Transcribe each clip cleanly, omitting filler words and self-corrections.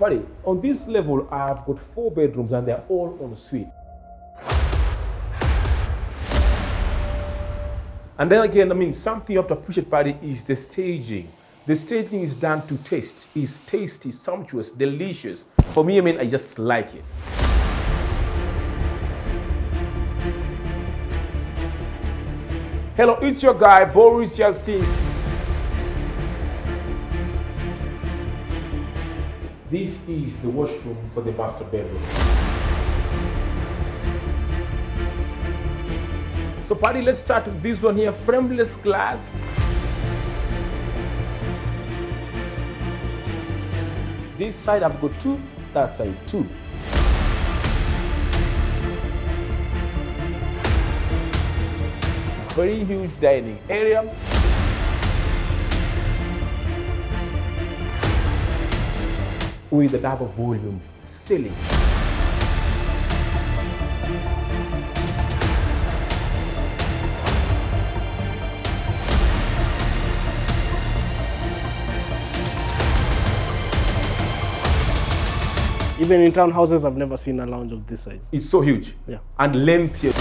Buddy, on this level, I've got 4 bedrooms and they're all en suite. And then again, something you have to appreciate, buddy, is the staging. The staging is done to taste. It's tasty, sumptuous, delicious. For me, I just like it. Hello, it's your guy, Boris Yelstine. This is the washroom for the master bedroom. So, buddy, let's start with this one here, frameless glass. This side I've got 2, that side 2. Very huge dining area. With a double volume ceiling. Even in townhouses, I've never seen a lounge of this size. It's so huge. Yeah. And lengthy.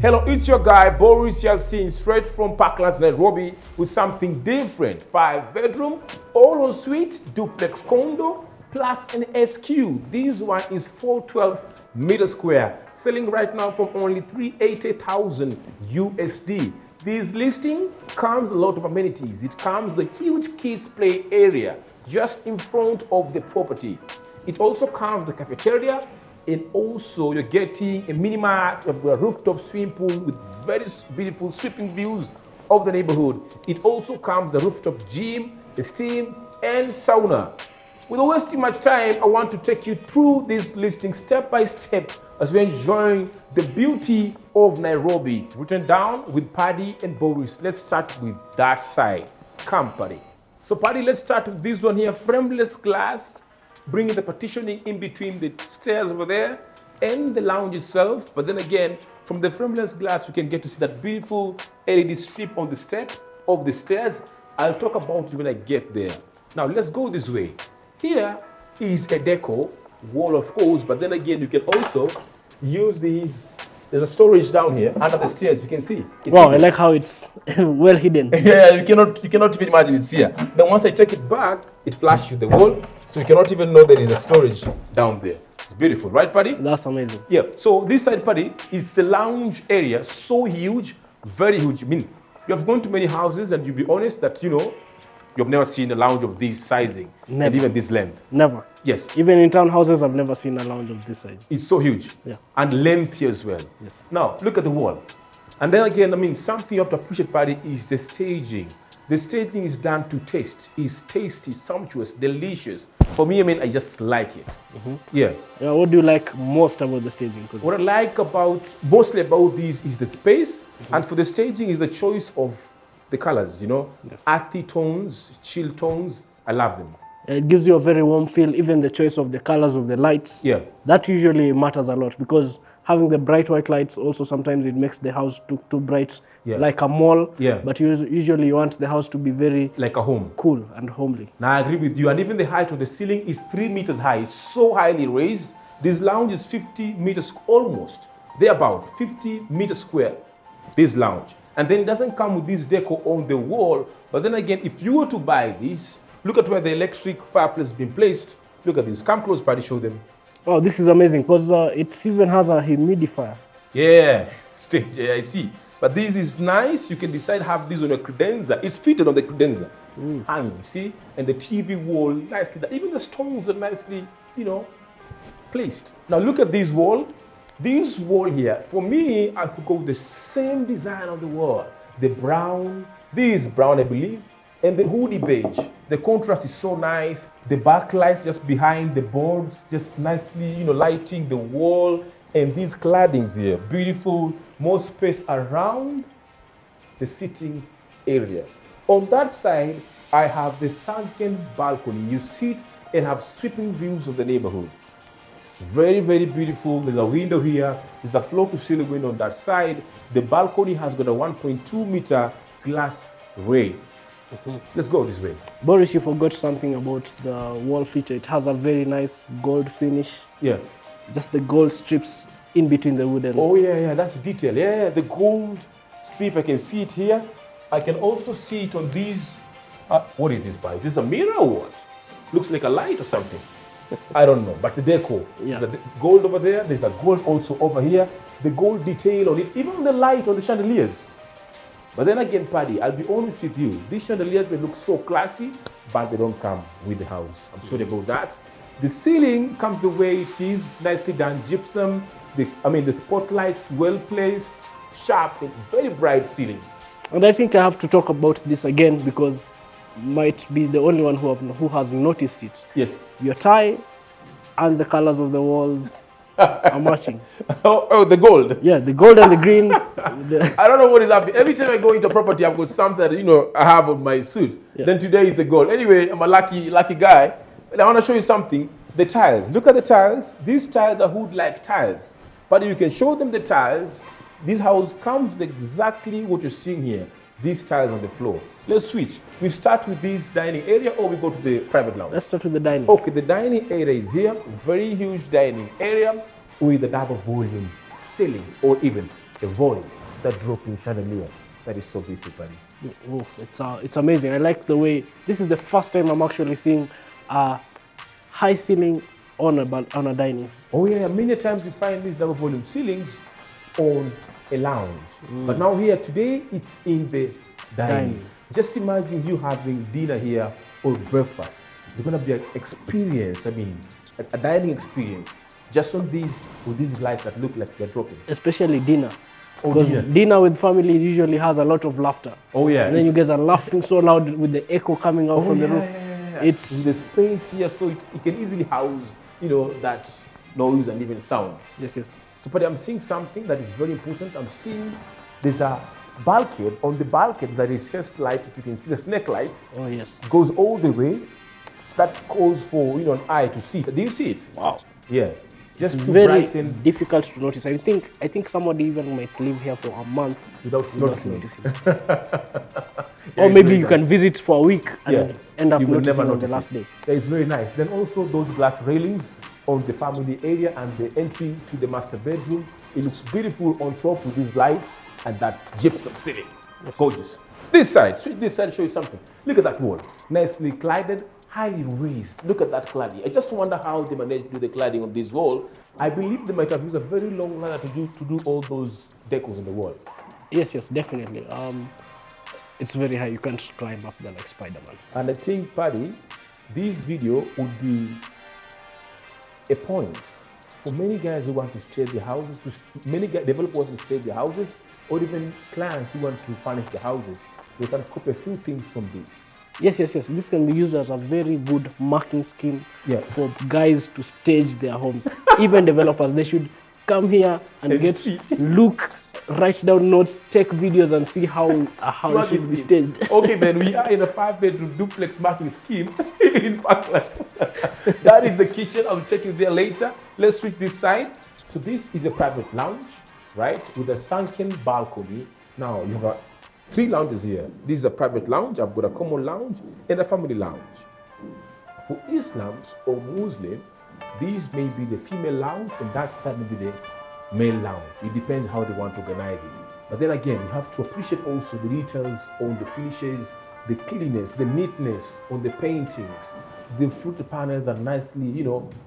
Hello, it's your guy, Boris Yelstine, straight from Parklands, Nairobi, with something different. 5 bedroom, all en suite, duplex condo, plus an SQ. This one is 412 meters square, selling right now from only 380,000 USD. This listing comes with a lot of amenities. It comes with a huge kids play area just in front of the property. It also comes with a cafeteria, and also you're getting a mini mart, a rooftop swimming pool with very beautiful sweeping views of the neighborhood. It also comes with a rooftop gym, a steam, and sauna. Without wasting much time, I want to take you through this listing step by step as we're enjoying the beauty of Nairobi. Written down with Paddy and Boris. Let's start with that side. Come, Paddy. So, Paddy, let's start with this one here, frameless glass, bringing the partitioning in between the stairs over there and the lounge itself. But then again, from the frameless glass, you can get to see that beautiful LED strip on the step of the stairs. I'll talk about it when I get there. Now, let's go this way. Here is a deco wall, of course, but then again, you can also use these. There's a storage down here under the stairs. You can see. Wow, I like how it's well hidden. Yeah, you cannot even imagine it's here. Then once I take it back, it flashes the wall, so you cannot even know there is a storage down there. It's beautiful, right, Paddy? That's amazing. Yeah. So this side, Paddy, is the lounge area. So huge, very huge. You have gone to many houses, and you'll be honest that you've never seen a lounge of this sizing and even this length. Never. Yes. Even in townhouses, I've never seen a lounge of this size. It's so huge. Yeah. And lengthy as well. Yes. Now, look at the wall. And then again, something you have to appreciate, Paddy, is the staging. The staging is done to taste. It's tasty, sumptuous, delicious. For me, I just like it. Mm-hmm. Yeah. Yeah. What do you like most about the staging? What I like mostly about these is the space. Mm-hmm. And for the staging is the choice of the colors, yes. Earthy tones, chill tones. I love them. It gives you a very warm feel, even the choice of the colors of the lights. Yeah. That usually matters a lot because having the bright white lights also sometimes it makes the house too bright, like a mall. Yeah. But usually you want the house to be very like a home, cool and homely. Now I agree with you. And even the height of the ceiling is 3 meters high, so highly raised. This lounge is 50 meters almost. They're about 50 meters square. This lounge. And then it doesn't come with this deco on the wall. But then again, if you were to buy this, look at where the electric fireplace has been placed. Look at this. Come close, Paddy, show them. Oh, this is amazing because it even has a humidifier. Yeah, stage. Yeah, I see. But this is nice. You can decide to have this on your credenza. It's fitted on the credenza. Hanging, see? And the TV wall, nicely done. Even the stones are nicely, placed. Now look at this wall. This wall here, for me, I could go with the same design on the wall. The brown, this is brown, I believe, and the hoodie beige. The contrast is so nice. The backlights just behind the boards, just nicely, lighting the wall. And these claddings here, beautiful, more space around the sitting area. On that side, I have the sunken balcony. You sit and have sweeping views of the neighborhood. It's very, very beautiful. There's a window here. There's a floor-to-ceiling window on that side. The balcony has got a 1.2-meter glass rail. Let's go this way. Boris, you forgot something about the wall feature. It has a very nice gold finish. Yeah. Just the gold strips in between the wooden. Oh, yeah, that's detail. Yeah, the gold strip, I can see it here. I can also see it on these. What is this, by? Is this a mirror or what? Looks like a light or something. I don't know, but the deco. Yeah. There's a gold over there. There's a gold also over here. The gold detail on it, even the light on the chandeliers. But then again, Paddy, I'll be honest with you. These chandeliers, they look so classy, but they don't come with the house. I'm sorry about that. The ceiling comes the way it is, nicely done, gypsum. The spotlights well placed, sharp, very bright ceiling. And I think I have to talk about this again because might be the only one who has noticed it. Yes. Your tie and the colors of the walls are matching. Oh, the gold. Yeah, the gold and the green. I don't know what is happening. Every time I go into property, I've got something that, I have on my suit. Yeah. Then today is the gold. Anyway, I'm a lucky guy. And I want to show you something. The tiles. Look at the tiles. These tiles are hood-like tiles. But you can show them the tiles. This house comes with exactly what you're seeing here. These tiles on the floor. Let's switch. We start with this dining area or we go to the private lounge? Let's start with the dining. Okay, the dining area is here. Very huge dining area with a double volume ceiling or even a volume that dropping chandelier. That is so beautiful, buddy. Oh, it's amazing. I like the way, this is the first time I'm actually seeing a high ceiling on a dining. Oh yeah, many times you find these double volume ceilings on a lounge. But now here today, it's in the dining. Just imagine you having dinner here or breakfast. It's gonna be an experience, a dining experience. Just on these, with these lights that look like they're dropping. Especially dinner. Oh, because dinner with family usually has a lot of laughter. Oh yeah. And then you guys are laughing so loud with the echo coming out from the roof. Yeah. It's in the space here, so it can easily house, that noise and even sound. Yes. So, but I'm seeing something that is very important. I'm seeing there's a bulkhead. On the bulkhead, there is just light. If you can see the snake lights. Oh yes. Goes all the way. That calls for an eye to see it. Do you see it? Wow. Yeah. Just it's to very brighten. difficult to notice. I think somebody even might live here for a month without noticing. Or maybe you can visit for a week and end up you will noticing never on the last day. Yeah, it's very nice. Then also those glass railings on the family area and the entry to the master bedroom. It looks beautiful on top with this light and that gypsum ceiling. Yes. Gorgeous. This side, switch this side, show you something. Look at that wall. Nicely cladded, highly raised. Look at that cladding. I just wonder how they managed to do the cladding on this wall. I believe they might have used a very long ladder to do all those decors on the wall. Yes, definitely. It's very high. You can't climb up there like Spider-Man. And I think, Paddy, this video would be a point for many guys who want to stage their houses, many developers want to stage their houses, or even clients who want to furnish their houses. They can copy a few things from this. Yes. This can be used as a very good marking scheme for guys to stage their homes. Even developers, they should come here and look, write down notes, take videos and see how a house should be staged. Okay, then we are in a 5-bedroom duplex marking scheme in Parklands. That is the kitchen. I'll check you there later. Let's switch this side. So this is a private lounge, right? With a sunken balcony. Now you have 3 lounges here. This is a private lounge. I've got a common lounge and a family lounge. For Islam or Muslim, these may be the female lounge and that side may be the male lounge. It depends how they want to organize it. But then again, you have to appreciate also the details on the finishes, the cleanliness, the neatness on the paintings. The fruit panels are nicely,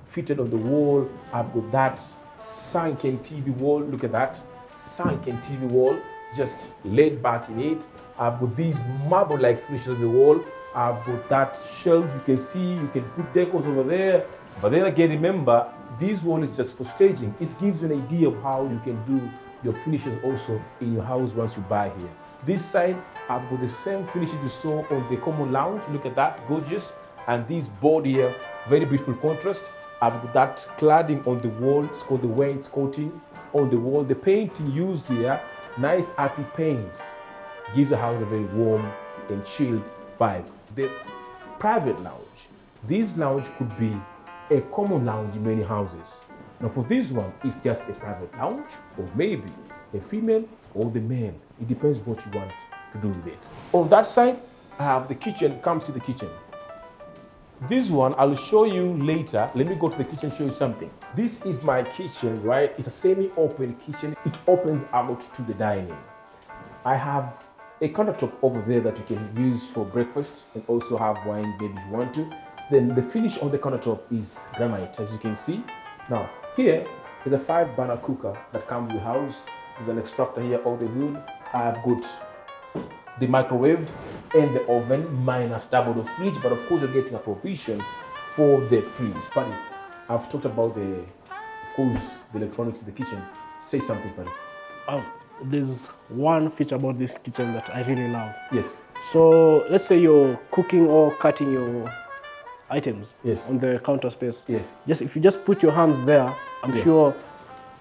fitted on the wall. I've got that sunken TV wall. Look at that sunken TV wall, just laid back in it. I've got these marble-like finishes on the wall. I've got that shelf. You can see, you can put decors over there. But then again, remember, this wall is just for staging. It gives you an idea of how you can do your finishes also in your house once you buy here. This side, I've got the same finishes you saw on the common lounge. Look at that, gorgeous. And this board here, very beautiful contrast. I've got that cladding on the wall. It's called the wainscoting on the wall. The painting used here, nice arty paints, gives the house a very warm and chilled vibe. The private lounge. This lounge could be a common lounge in many houses. Now for this one, it's just a private lounge, or maybe a female or the male. It depends what you want to do with it. On that side, I have the kitchen. Come see the kitchen. This one I'll show you later. Let me go to the kitchen, show you something. This is my kitchen, right? It's a semi-open kitchen. It opens out to the dining. I have a countertop over there that you can use for breakfast and also have wine maybe if you want to. Then the finish on the countertop is granite, as you can see. Now here is a 5-burner cooker that comes with the house. There's an extractor here all the wood. I've got the microwave and the oven minus double the fridge, but of course you're getting a provision for the fridge. Buddy, I've talked about of course, the electronics in the kitchen. Say something, buddy. There's one feature about this kitchen that I really love. Yes. So let's say you're cooking or cutting your items on the counter space. Yes. If you just put your hands there, I'm sure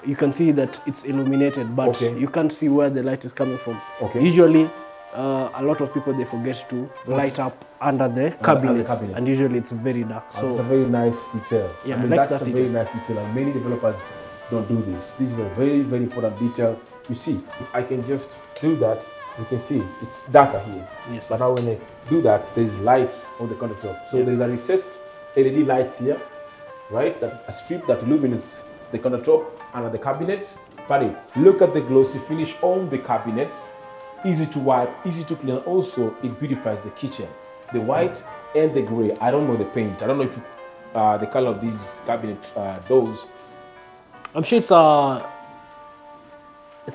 you can see that it's illuminated, but you can't see where the light is coming from. Usually, a lot of people, they forget to light up under the cabinets, and usually it's very dark. So it's a very nice detail. Yeah, I mean, that's a very nice detail, and many developers don't do this. This is a very, very important detail. You see, if I can just do that, you can see it's darker here. Yes. But now when I do that, there is light on the countertop. So there's a recessed LED lights here, right? That a strip that illuminates the countertop and the cabinet. Buddy, look at the glossy finish on the cabinets. Easy to wipe, easy to clean. Also, it beautifies the kitchen. The white and the gray. I don't know the paint. I don't know if the color of these cabinet doors. I'm sure it's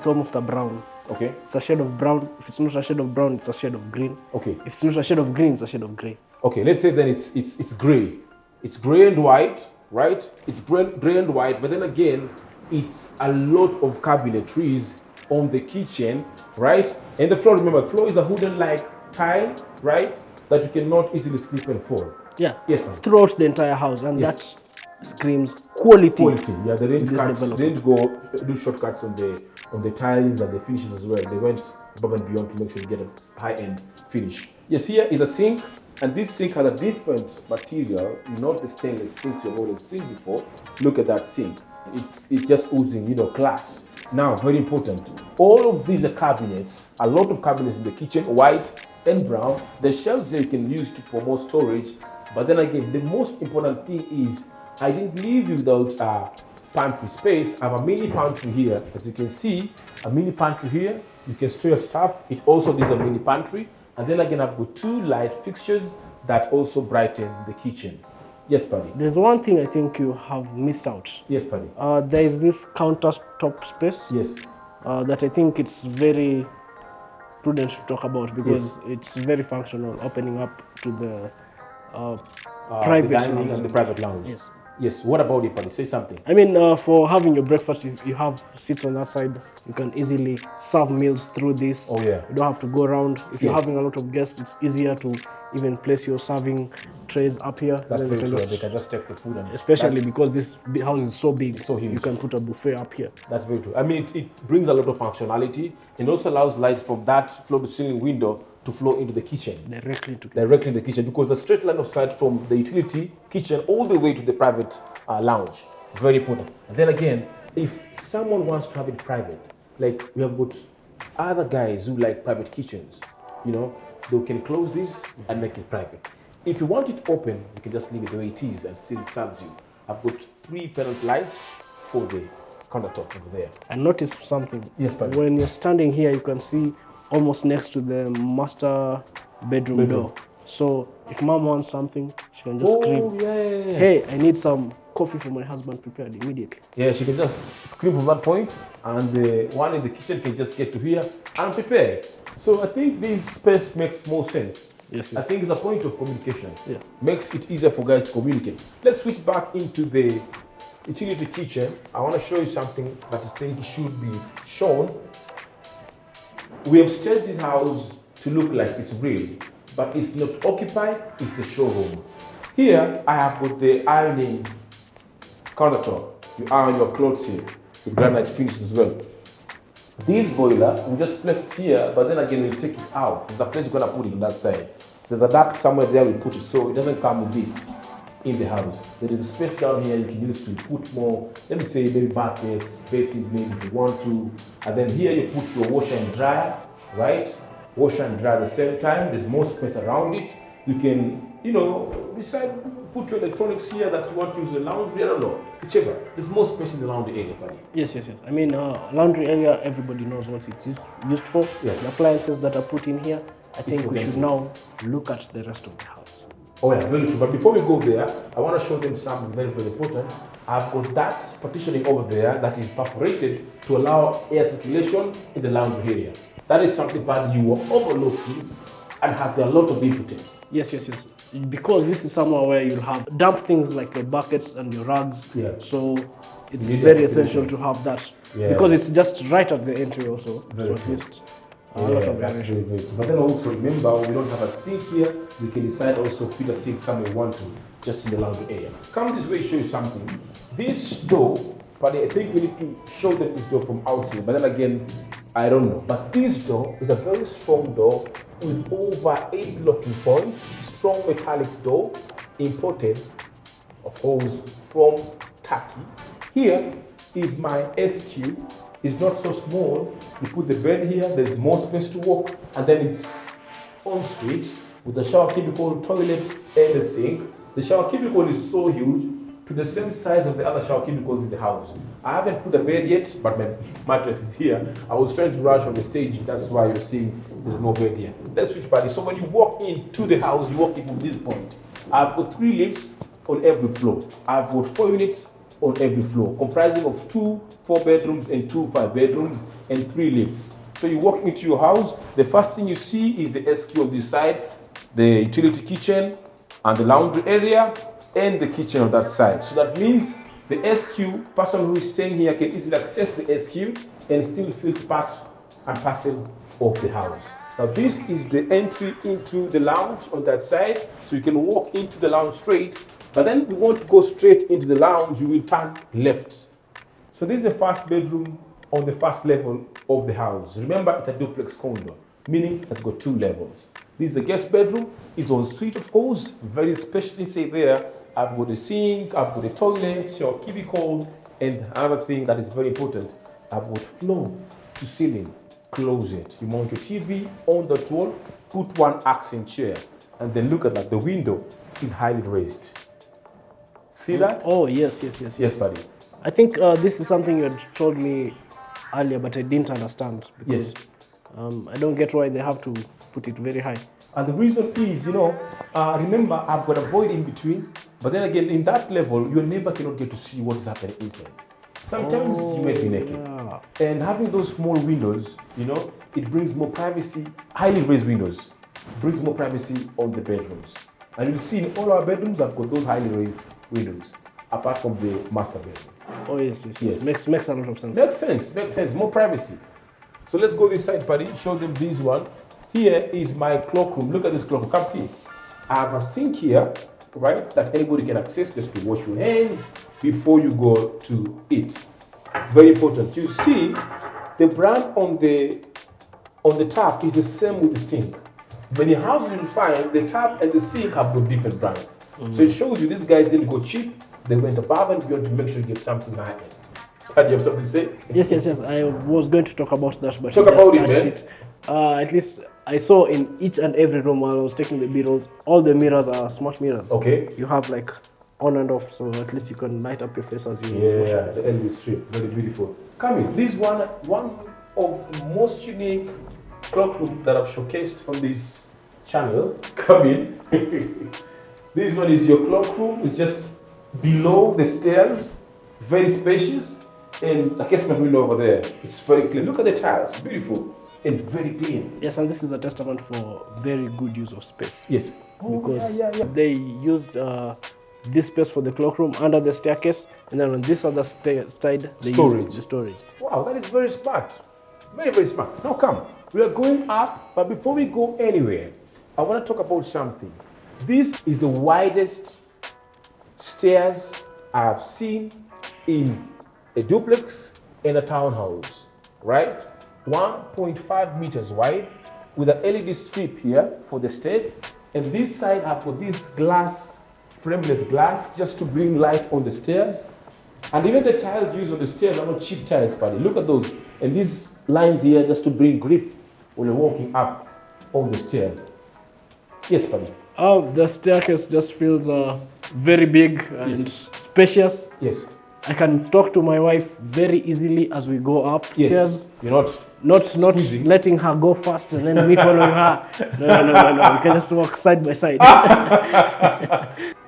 almost a brown. Okay. It's a shade of brown. If it's not a shade of brown, it's a shade of green. Okay. If it's not a shade of green, it's a shade of gray. Okay, let's say then it's gray. It's gray and white, right? It's gray and white, but then again, it's a lot of cabinetries on the kitchen, right? And the floor, remember, the floor is a wooden-like tile, right? That you cannot easily slip and fall. Yeah. Yes, ma'am. Throughout the entire house, and that screams quality. Quality. Yeah, they didn't go do shortcuts on the tiles and the finishes as well. They went above and beyond to make sure you get a high-end finish. Yes, here is a sink, and this sink has a different material, not the stainless sinks you've always seen before. Look at that sink. It's just oozing, class. Now, very important. All of these are cabinets, a lot of cabinets in the kitchen, white and brown. The shelves that you can use to promote storage. But then again, the most important thing is I didn't leave you without pantry space. I have a mini pantry here. As you can see, a mini pantry here. You can store your stuff. It also is a mini pantry. And then again, I've got 2 light fixtures that also brighten the kitchen. Yes, buddy. There's one thing I think you have missed out. Yes, buddy. There is this countertop space. Yes. That I think it's very prudent to talk about because it's very functional, opening up to the private the dining and the private lounge. Yes. Yes. What about it, buddy? Say something. I mean, for having your breakfast, you have seats on that side. You can easily serve meals through this. Oh yeah. You don't have to go around. If you're having a lot of guests, it's easier to even place your serving trays up here. That's very true. They can just take the food, and especially because this house is so big, so huge. You can put a buffet up here. That's very true. I mean, it brings a lot of functionality and also allows light from that floor-to-ceiling window to flow into the kitchen. Directly in the kitchen, because the straight line of sight from the utility kitchen all the way to the private lounge. Very important. And then again, if someone wants to have it private, like we have got other guys who like private kitchens, they can close this and make it private. If you want it open, you can just leave it the way it is and still it serves you. I've got 3 pendant lights for the countertop over there. And notice something. Yes, buddy. When you're standing here, you can see almost next to the master bedroom door. So if mom wants something, she can just scream, hey, I need some coffee for my husband prepared immediately. Yeah, she can just scream from that point, and the one in the kitchen can just get to here and prepare. So I think this space makes more sense. Yes. I think it's a point of communication. Yeah. Makes it easier for guys to communicate. Let's switch back into the utility kitchen. I want to show you something that I think should be shown. We have staged this house to look like it's real, but it's not occupied, it's the showroom. Here, I have got the ironing countertop. You iron your clothes here, with granite finish as well. This boiler, we just placed here, but then again, we'll take it out. There's a place you're gonna put it on that side. There's a duct somewhere there, we put it, so it doesn't come with this. in the house. There is a space down here you can use to put more, let me say maybe buckets, basins maybe if you want to. And then here you put your washer and dryer, right? Washer and dryer at the same time. There's more space around it. You can, you know, decide, put your electronics here that you want to use the laundry, I don't know, whichever. There's more space in the laundry area, buddy. Yes. I mean, laundry area, everybody knows what it's used for. Yeah. The appliances that are put in here, I think we should now look at the rest of the house. Oh yeah, very true. But before we go there, I want to show them something very, very important. I've got that partitioning over there that is perforated to allow air circulation in the laundry area. That is something that you were overlooking and have a lot of impotence. Yes. Because this is somewhere where you'll have damp things like your buckets and your rugs. Yeah. So it's very essential to have that. Yeah. Because it's just right at the entry also. Very so at true. least a lot of that's variation. very good. But then also remember, we don't have a sink here. We can decide also to fit a sink somewhere we want to, just in the laundry area. Come this way, show you something. This door, but I think we need to show them this door from outside. But then again, I don't know. But this door is a very strong door with over 8 locking points. Strong metallic door, imported, of course, from Turkey. Here is my SQ. It's not so small. You put the bed here, there's more space to walk, and then it's ensuite with the shower cubicle, toilet, and the sink. The shower cubicle is so huge, to the same size of the other shower cubicles in the house. I haven't put a bed yet, but my mattress is here. I was trying to rush on the stage, that's why you're seeing there's no bed here. Let's switch body. So when you walk into the house, you walk in from this point. I've got 3 lifts on every floor. I've got 4 units on every floor, comprising of 2 4-bedrooms and 2 5-bedrooms and 3 lifts. So you walk into your house, the first thing you see is the SQ on this side, the utility kitchen and the laundry area, and the kitchen on that side. So that means the SQ, person who is staying here can easily access the SQ and still feels part and parcel of the house. Now this is the entry into the lounge on that side, so you can walk into the lounge straight, but then if you want to go straight into the lounge, you will turn left. So this is the first bedroom on the first level of the house. Remember, it's a duplex condo, meaning it's got 2 levels. This is the guest bedroom, it's en suite of course, very spaciously say there. I've got a sink, I've got a toilet, shower cubicle, and another thing that is very important, I've got floor to ceiling closet. You mount your TV on that wall, put 1 accent chair, and then look at that, the window is highly raised. See that? Oh, yes. Yes, buddy. I think this is something you had told me earlier, but I didn't understand. Because, Yes. I don't get why they have to put it very high. And the reason is, you know, remember I've got a void in between, but then again, in that level, your neighbor cannot get to see what is happening inside. Sometimes you may be naked. Yeah. And having those small windows, you know, it brings more privacy, highly raised windows, brings more privacy on the bedrooms. And you see in all our bedrooms, I've got those highly raised windows, apart from the master bedroom. Oh, yes. Yes. Makes a lot of sense. Makes sense, more privacy. So let's go this side, buddy, show them this one. Here is my cloakroom. Look at this cloakroom, come see. I have a sink here, right, that anybody can access just to wash your hands before you go to eat. Very important. You see, the brand on the tap is the same with the sink. Many houses you'll find the tap and the sink have got different brands. So it shows you these guys didn't go cheap, they went above and beyond to make sure you get something high end. And you have something to say? Yes. I was going to talk about that, but Talk you just about it, touched man. at least I saw in each and every room while I was taking the B-rolls, all the mirrors are smart mirrors. Okay. You have like on and off, so at least you can light up your face as you wash Yeah, it. the LED strip, very beautiful. Come in. This one of the most unique cloakroom that I've showcased on this channel. Come in. This one is your cloakroom. It's just below the stairs, very spacious, and a casement window over there. It's very clean. Look at the tiles, beautiful and very clean. Yes, and this is a testament for very good use of space. Yes. Because yeah. they used this space for the cloakroom under the staircase, and then on this other side, they used the storage. Wow, that is very smart. Very, very smart. Now come, we are going up, but before we go anywhere, I want to talk about something. This is the widest stairs I've seen in a duplex and a townhouse, right? 1.5 meters wide with an LED strip here for the step. And this side I've got this glass frameless glass just to bring light on the stairs. And even the tiles used on the stairs are not cheap tiles, buddy. Look at those. And these lines here just to bring grip when you're walking up on the stairs. Yes, buddy. Oh, the staircase just feels very big and spacious. Yes. I can talk to my wife very easily as we go upstairs. Yes. You're not squeezing. letting her go fast and then me following her. No. We can just walk side by side.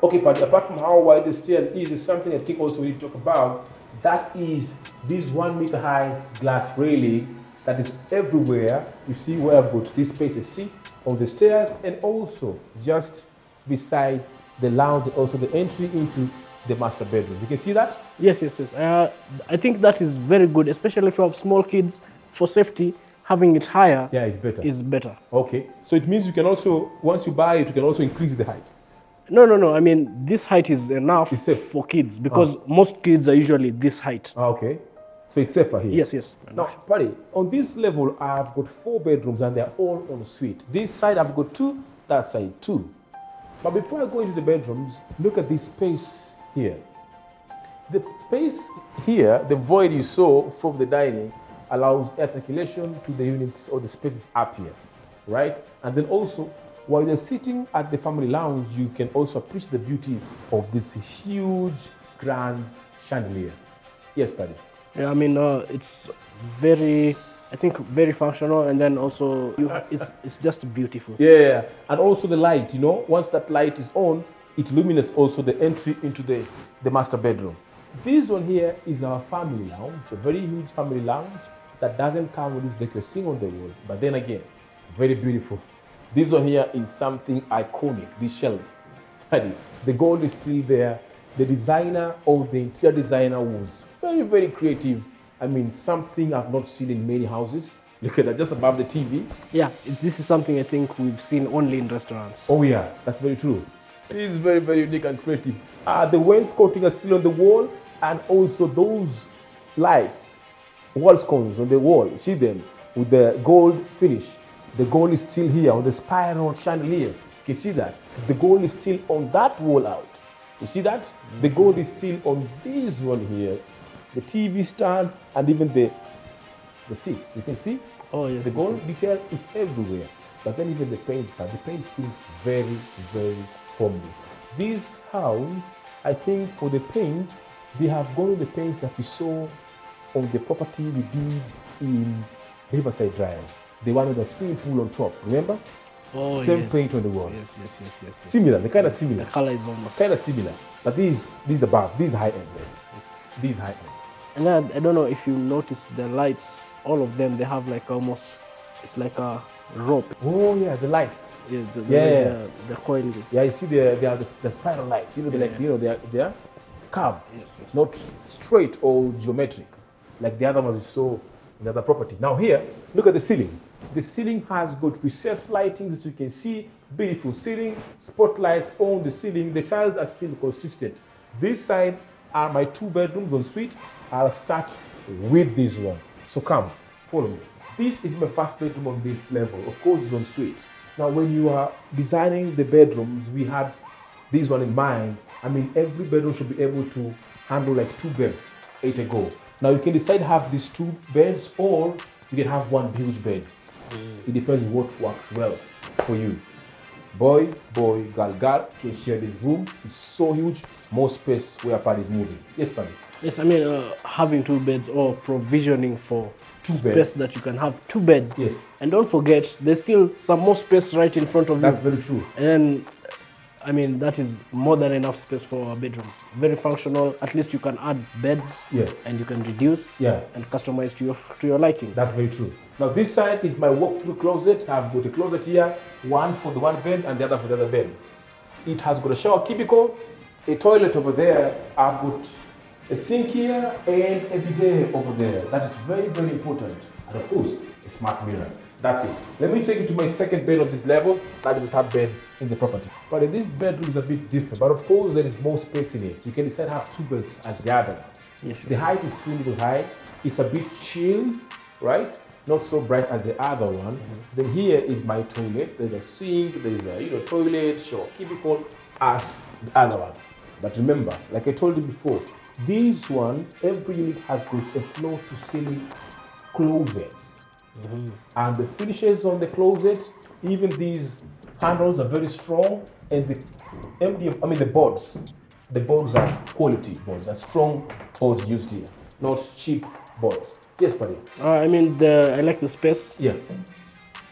Okay, but apart from how wide the stairs is something I think also we need to talk about. That is this 1 meter high glass railing that is everywhere. You see where I've got this space you see on the stairs, and also just beside the lounge, also the entry into the master bedroom. You can see that? Yes. I think that is very good, especially if you have small kids. For safety, having it higher is better. Okay, so it means you can also, once you buy it, you can also increase the height. No. I mean, this height is enough for kids because most kids are usually this height. Okay, so it's safer here. Yes. Now, buddy, on this level, I've got 4 bedrooms and they're all en suite. This side, I've got 2, that side 2. But before I go into the bedrooms, look at this space here. The space here, the void you saw from the dining, allows air circulation to the units or the spaces up here, right? And then also, while you're sitting at the family lounge, you can also appreciate the beauty of this huge, grand chandelier. Yes, buddy. Yeah, I mean, it's very functional, and then also it's just beautiful. Yeah, and also the light, you know, once that light is on, it illuminates also the entry into the master bedroom. This one here is our family lounge, a very huge family lounge that doesn't come with this decor seen on the wall, but then again, very beautiful. This one here is something iconic, this shelf. The gold is still there. The designer or the interior designer was very, very creative. I mean, something I've not seen in many houses. Look at that, just above the TV. Yeah, this is something I think we've seen only in restaurants. Oh yeah, that's very true. It is very, very unique and creative. The wainscoting are still on the wall, and also those lights, wall sconces on the wall, see them with the gold finish. The gold is still here on the spiral chandelier. You can see that. The gold is still on that wall out. You see that? The gold is still on this one here. The TV stand and even the seats. You can see? Oh yes. The gold detail is everywhere. But then even the paint feels very, very homely. This house, I think for the paint, they have gone with the paints that we saw on the property we did in Riverside Drive. The one with the swimming pool on top, remember? Oh, Same paint on the wall. Yes. Similar, they're kind of similar. The color is almost kind of similar. But these above, these high end. Yes. These high end. And then, I don't know if you notice the lights, all of them, they have like almost, it's like a rope. Oh yeah, the lights. Yeah, the coil. Yeah, you see they are the spiral lights. You know, they're curved, Yes. not straight or geometric, like the other ones you saw in the other property. Now here, look at the ceiling. The ceiling has got recessed lighting, as you can see, beautiful ceiling, spotlights on the ceiling. The tiles are still consistent. This side are my 2 bedrooms en suite. I'll start with this one. So come, follow me. This is my first bedroom on this level. Of course, it's en suite. Now, when you are designing the bedrooms, we had this one in mind. I mean, every bedroom should be able to handle like 2 beds, 8 ago. Now, you can decide to have these 2 beds, or you can have one huge bed. It depends what works well for you. Boy, girl can share this room. It's so huge, more space where party is moving. Yes, Paddy? Yes, I mean, having 2 beds or provisioning for 2 space beds. that you can have 2 beds. Yes. And don't forget, there's still some more space right in front of you. That's very true. And I mean, that is more than enough space for a bedroom. Very functional. At least you can add beds, and you can reduce, and customize to your liking. That's very true. Now this side is my walk-through closet. I've got a closet here, one for the one bed and the other for the other bed. It has got a shower cubicle, a toilet over there. I've got a sink here and a bidet over there. That is very, very important. And of course, a smart mirror. That's it. Let me take you to my second bed on this level. That is the third bed in the property. But this bedroom is a bit different. But of course, there is more space in it. You can decide to have 2 beds as the other. Yes. The height is 3 meters high. It's a bit chill, right? Not so bright as the other one. Then here is my toilet. There's a sink. There's a toilet, shower cubicle, as the other one. But remember, like I told you before, this one, every unit has got a floor-to-ceiling closets. And the finishes on the closet, even these handles are very strong, and the boards are quality boards, are strong boards used here, not cheap boards. Yes, buddy. I like the space. Yeah.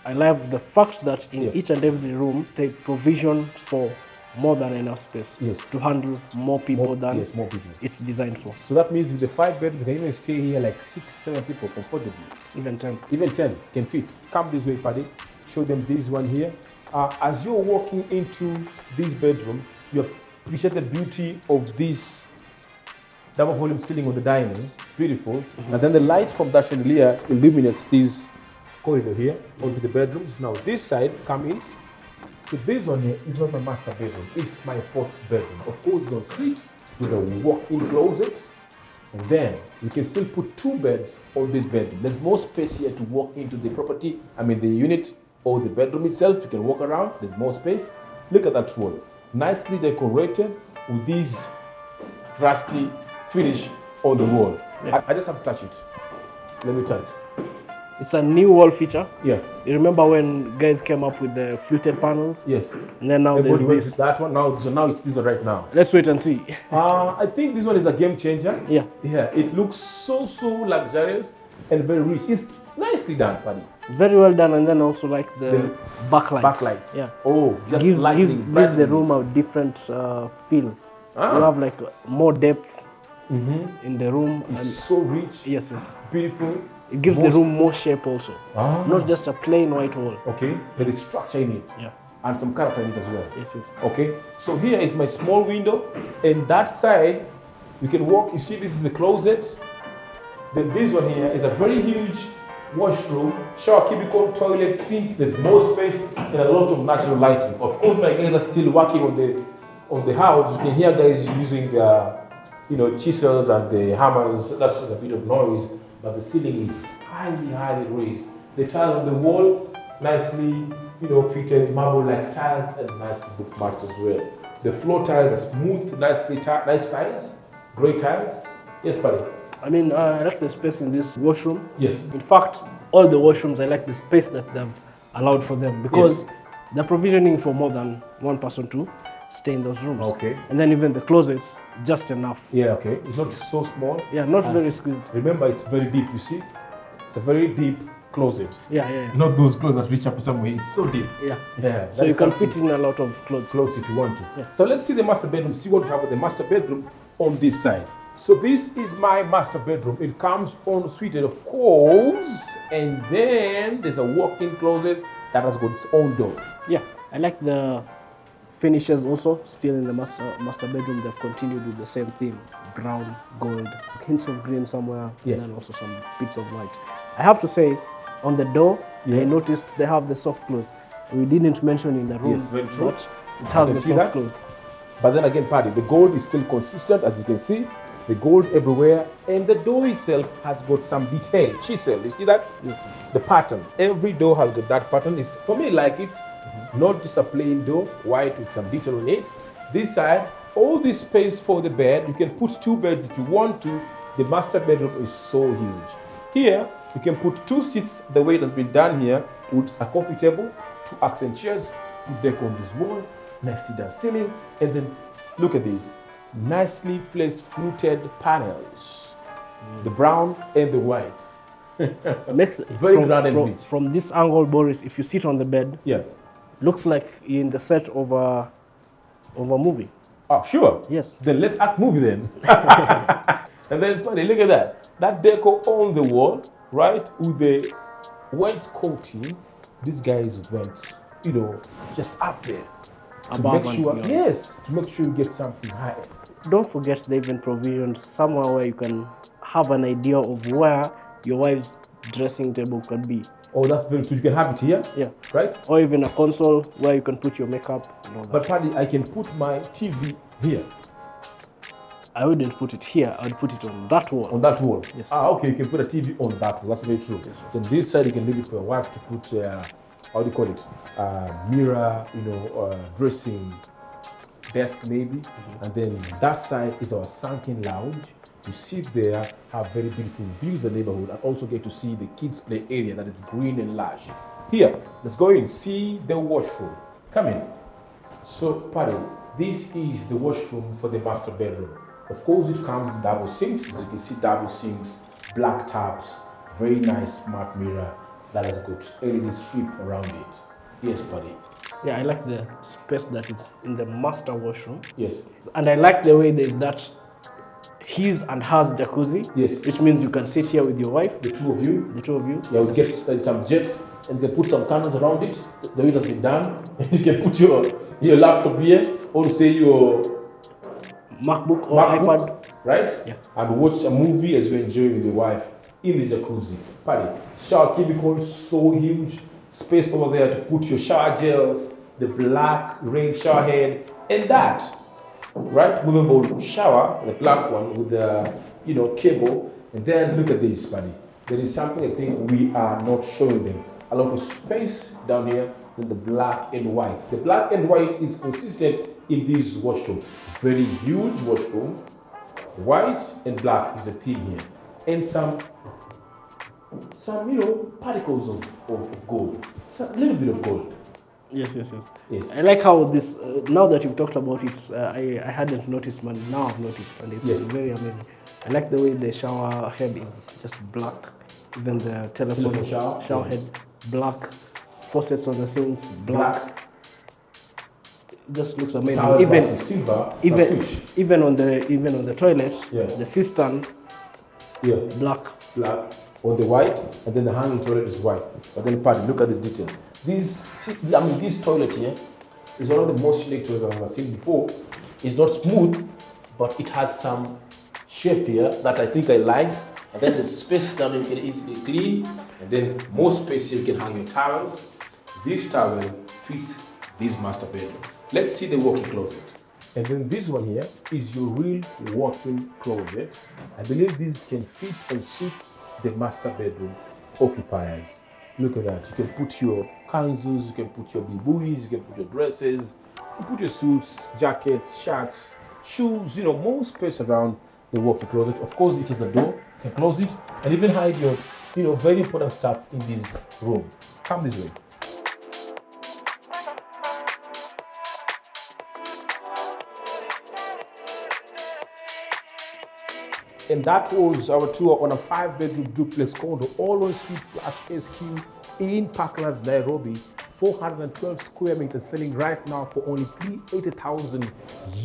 I love the fact that in each and every room they provision for more than enough space to handle more people than more people it's designed for. So that means with the 5 bedrooms, you can even stay here like 6-7 people comfortably. Even 10. Even 10 can fit. Come this way, Paddy. Show them this one here. As you're walking into this bedroom, you appreciate the beauty of this double volume ceiling on the dining. It's beautiful. And then the light from that chandelier illuminates this corridor here onto the bedrooms. Now this side, come in. So this one here is not my master bedroom. It's my 4th bedroom. Of course, it's on suite with a walk-in closet. And then you can still put 2 beds on this bedroom. There's more space here to walk into the property. The unit or the bedroom itself. You can walk around. There's more space. Look at that wall. Nicely decorated with this rusty finish on the wall. Yeah. I just have to touch it. Let me touch. It's a new wall feature. Yeah. You remember when guys came up with the fluted panels? Yes. And then now there's this. That one now. So now it's this one right now. Let's wait and see. I think this one is a game changer. Yeah. Yeah. It looks so luxurious and very rich. It's nicely done, buddy. Very well done, and then also like the backlights. Backlights. Yeah. Oh, just gives the room a different feel. You have like more depth in the room. It's and so rich. Yes. Beautiful. It gives the room more shape also. Not just a plain white wall. Okay. There is structure in it. Yeah. And some character in it as well. Yes. Okay. So here is my small window. And that side, you can walk. You see, this is the closet. Then this one here is a very huge washroom, shower, cubicle, toilet, sink. There's more space and a lot of natural lighting. Of course, my guys are still working on the house. You can hear guys using the chisels and the hammers. That's a bit of noise. But the ceiling is highly raised. The tiles on the wall, nicely, fitted marble-like tiles and nicely bookmarked as well. The floor tiles are smooth, nice tiles, great tiles. Yes, buddy. I like the space in this washroom. Yes. In fact, all the washrooms, I like the space that they've allowed for them because they're provisioning for more than one person to stay in those rooms. Okay. And then even the closets, just enough. Yeah, okay. It's not so small. Yeah, not very squeezed. Remember, it's very deep, you see? It's a very deep closet. Yeah. Not those clothes that reach up somewhere. It's so deep. Yeah. So you can fit in a lot of clothes. If you want to. Yeah. So let's see the master bedroom. See what we have with the master bedroom on this side. So this is my master bedroom. It comes en suite, of course. And then there's a walk-in closet that has got its own door. Yeah, I like the finishes also. Still in the master bedroom, they've continued with the same theme. Brown, gold, hints of green somewhere, and then also some bits of white. I have to say, on the door, I noticed they have the soft close. We didn't mention in the rooms, but it has the soft close. But then again, Paddy, the gold is still consistent, as you can see. The gold everywhere, and the door itself has got some detail, chisel. You see that? Yes. The pattern. Every door has got that pattern. It's, for me, I like it. Not just a plain door, white with some detail on it. This side, all this space for the bed. You can put 2 beds if you want to. The master bedroom is so huge. Here, you can put 2 seats the way it has been done here with a coffee table, 2 accent chairs, put deck on this wall, nicely done ceiling, and then look at this. Nicely placed fluted panels, the brown and the white. Makes very grand and rich. From this angle, Boris, if you sit on the bed, looks like you're in the set of a movie. Oh, sure. Yes. Then let's act movie then. And then look at that. That deco on the wall, right, with the wainscoting. These guys went, just up there. To make sure you get something high. Don't forget they even provisioned somewhere where you can have an idea of where your wife's dressing table could be. Oh, that's very true. You can have it here. Yeah. Right? Or even a console where you can put your makeup and all that. But Paddy, I can put my TV here. I wouldn't put it here. I would put it on that wall. On that wall? Yes. Okay. You can put a TV on that wall. That's very true. Yes. So this side, you can leave it for your wife to put, how do you call it? Mirror, dressing desk maybe. And then that side is our sunken lounge. You sit there, have very beautiful views of the neighborhood, and also get to see the kids' play area that is green and lush. Here, let's go in, see the washroom. Come in. So, Paddy, this is the washroom for the master bedroom. Of course, it comes with double sinks. As you can see, double sinks, black taps, very nice smart mirror that has got LED strip around it. Yes, Paddy. Yeah, I like the space that it's in the master washroom. Yes. And I like the way there's that his and hers jacuzzi. Yes. Which means you can sit here with your wife. The two of you. The two of you. Yeah, we get some jets and you can put some candles around it. The way it has been done. And you can put your laptop here, or say your MacBook or iPad. Right? Yeah. And watch a movie as you enjoy with your wife in the jacuzzi. Paddy, shower cubicle so huge. Space over there to put your shower gels, the black rain shower head, and that, right, movable shower, the black one with the cable. And then look at this, buddy. There is something I think we are not showing them. A lot of space down here with the black and white. The black and white is consistent in this washroom. Very huge washroom. White and black is the theme here, and some particles of gold, a little bit of gold. Yes. I like how this, now that you've talked about it, I hadn't noticed, but now I've noticed, and it's very amazing. I like the way the shower head is just black, even the telephone shower head, black, faucets on the sinks, black. It just looks amazing. Even on the toilet, the cistern, black. On the white, and then the hanging toilet is white. But then, Paddy, look at this detail. This toilet here is one of the most unique toilets I've ever seen before. It's not smooth, but it has some shape here that I think I like. And then the space down here you can easily clean. And then more space here you can hang your towels. This towel fits this master bedroom. Let's see the walk-in closet. And then this one here is your real walk-in closet. I believe this can fit and suit the master bedroom occupiers. Look at that. You can put your kanzus, you can put your bibuis, you can put your dresses, you can put your suits, jackets, shirts, shoes, more space around the walk-in closet. Of course, it is a door. You can close it and even hide your, very important stuff in this room. Come this way. And that was our tour on a 5-bedroom duplex condo, all on suite plus SQ in Parklands, Nairobi. 412 square meters, selling right now for only $380,000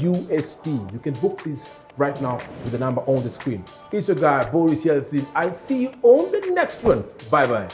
USD. You can book this right now with the number on the screen. It's your guy, Boris Yelstine. I'll see you on the next one. Bye-bye.